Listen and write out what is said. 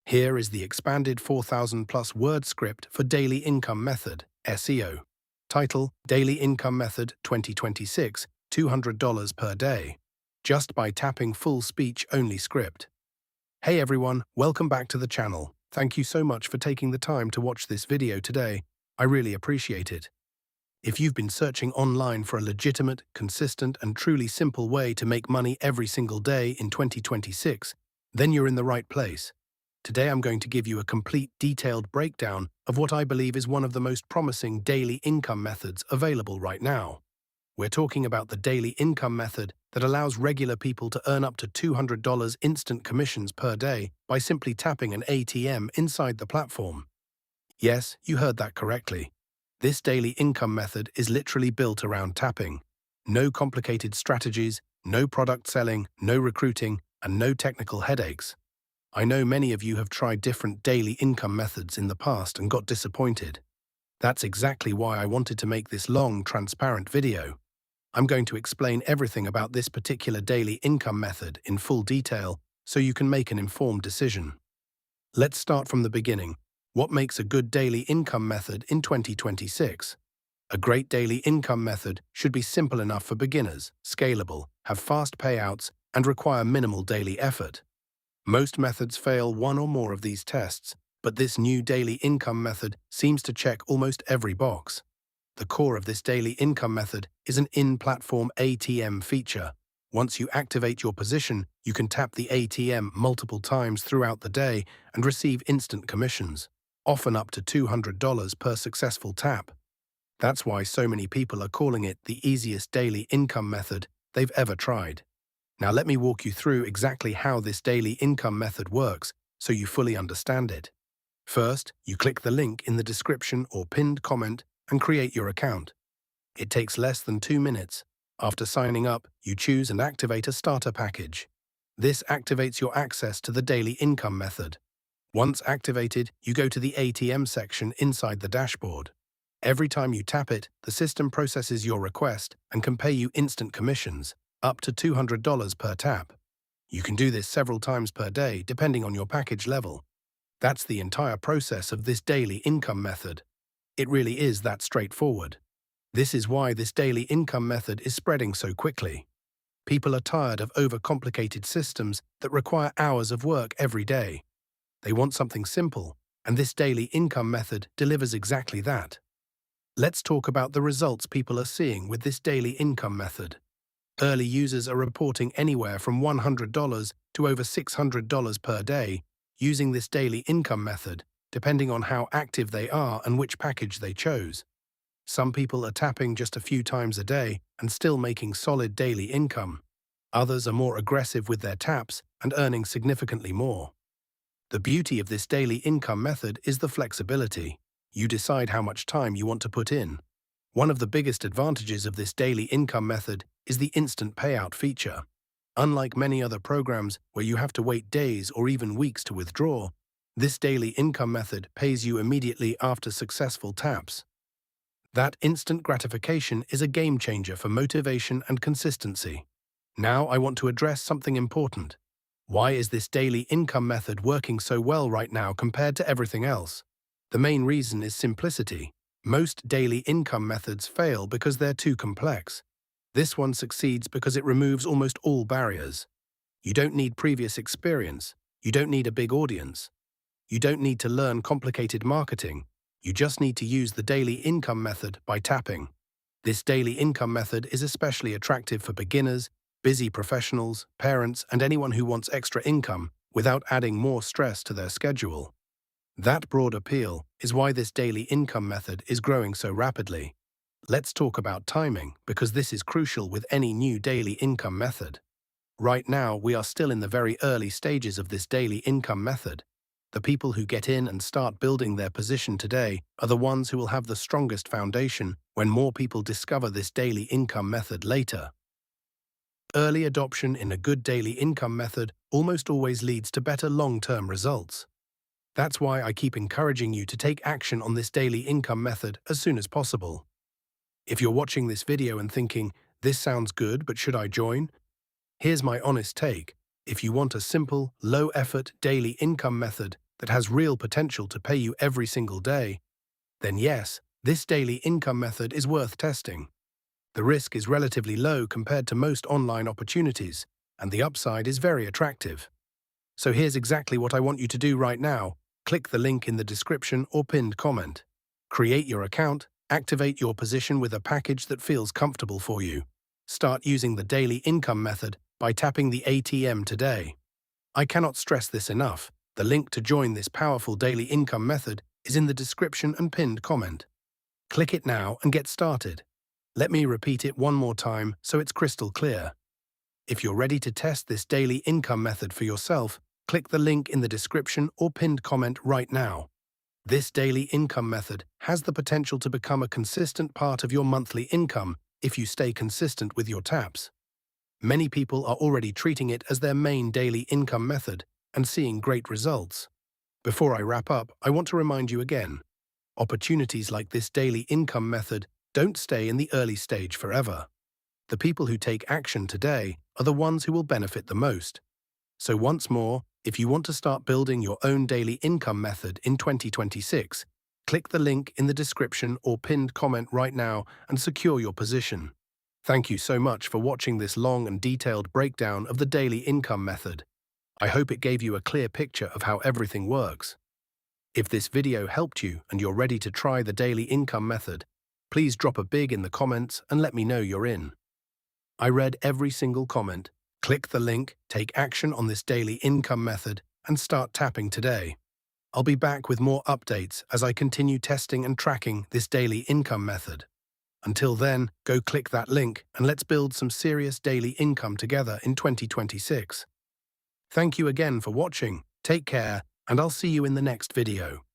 Here is the expanded 4,000 plus word script for Daily Income Method, SEO. Title: Daily Income Method 2026, $200 per day. Just by tapping full speech only script. Hey everyone, welcome back to the channel. Thank you so much for taking the time to watch this video today. I really appreciate it. If you've been searching online for a legitimate, consistent, and truly simple way to make money every single day in 2026, then you're in the right place. Today I'm going to give you a complete, detailed breakdown of what I believe is one of the most promising daily income methods available right now. We're talking about the daily income method that allows regular people to earn up to $200 instant commissions per day by simply tapping an ATM inside the platform. Yes, you heard that correctly. This daily income method is literally built around tapping. No complicated strategies, no product selling, no recruiting, and no technical headaches. I know many of you have tried different daily income methods in the past and got disappointed. That's exactly why I wanted to make this long, transparent video. I'm going to explain everything about this particular daily income method in full detail so you can make an informed decision. Let's start from the beginning. What makes a good daily income method in 2026? A great daily income method should be simple enough for beginners, scalable, have fast payouts, and require minimal daily effort. Most methods fail one or more of these tests, but this new daily income method seems to check almost every box. The core of this daily income method is an in-platform ATM feature. Once you activate your position, you can tap the ATM multiple times throughout the day and receive instant commissions, often up to $200 per successful tap. That's why so many people are calling it the easiest daily income method they've ever tried. Now let me walk you through exactly how this daily income method works so you fully understand it. First, you click the link in the description or pinned comment and create your account. It takes less than 2 minutes. After signing up, you choose and activate a starter package. This activates your access to the daily income method. Once activated, you go to the ATM section inside the dashboard. Every time you tap it, the system processes your request and can pay you instant commissions, up to $200 per tap. You can do this several times per day, depending on your package level. That's the entire process of this daily income method. It really is that straightforward. This is why this daily income method is spreading so quickly. People are tired of overcomplicated systems that require hours of work every day. They want something simple, and this daily income method delivers exactly that. Let's talk about the results people are seeing with this daily income method. Early users are reporting anywhere from $100 to over $600 per day using this daily income method, depending on how active they are and which package they chose. Some people are tapping just a few times a day and still making solid daily income. Others are more aggressive with their taps and earning significantly more. The beauty of this daily income method is the flexibility. You decide how much time you want to put in. One of the biggest advantages of this daily income method is the instant payout feature. Unlike many other programs where you have to wait days or even weeks to withdraw, this daily income method pays you immediately after successful taps. That instant gratification is a game changer for motivation and consistency. Now I want to address something important. Why is this daily income method working so well right now compared to everything else? The main reason is simplicity. Most daily income methods fail because they're too complex. This one succeeds because it removes almost all barriers. You don't need previous experience. You don't need a big audience. You don't need to learn complicated marketing. You just need to use the daily income method by tapping. This daily income method is especially attractive for beginners, busy professionals, parents, and anyone who wants extra income without adding more stress to their schedule. That broad appeal is why this daily income method is growing so rapidly. Let's talk about timing, because this is crucial with any new daily income method. Right now, we are still in the very early stages of this daily income method. The people who get in and start building their position today are the ones who will have the strongest foundation when more people discover this daily income method later. Early adoption in a good daily income method almost always leads to better long-term results. That's why I keep encouraging you to take action on this daily income method as soon as possible. If you're watching this video and thinking, this sounds good, but should I join? Here's my honest take. If you want a simple, low-effort daily income method that has real potential to pay you every single day, then yes, this daily income method is worth testing. The risk is relatively low compared to most online opportunities, and the upside is very attractive. So here's exactly what I want you to do right now. Click the link in the description or pinned comment. Create your account, activate your position with a package that feels comfortable for you. Start using the daily income method by tapping the ATM today. I cannot stress this enough. The link to join this powerful daily income method is in the description and pinned comment. Click it now and get started. Let me repeat it one more time so it's crystal clear. If you're ready to test this daily income method for yourself, click the link in the description or pinned comment right now. This daily income method has the potential to become a consistent part of your monthly income if you stay consistent with your taps. Many people are already treating it as their main daily income method and seeing great results. Before I wrap up, I want to remind you again, opportunities like this daily income method don't stay in the early stage forever. The people who take action today are the ones who will benefit the most. So once more, if you want to start building your own daily income method in 2026, click the link in the description or pinned comment right now and secure your position. Thank you so much for watching this long and detailed breakdown of the daily income method. I hope it gave you a clear picture of how everything works. If this video helped you and you're ready to try the daily income method, please drop a big in the comments and let me know you're in. I read every single comment. Click the link, take action on this daily income method, and start tapping today. I'll be back with more updates as I continue testing and tracking this daily income method. Until then, go click that link and let's build some serious daily income together in 2026. Thank you again for watching, take care, and I'll see you in the next video.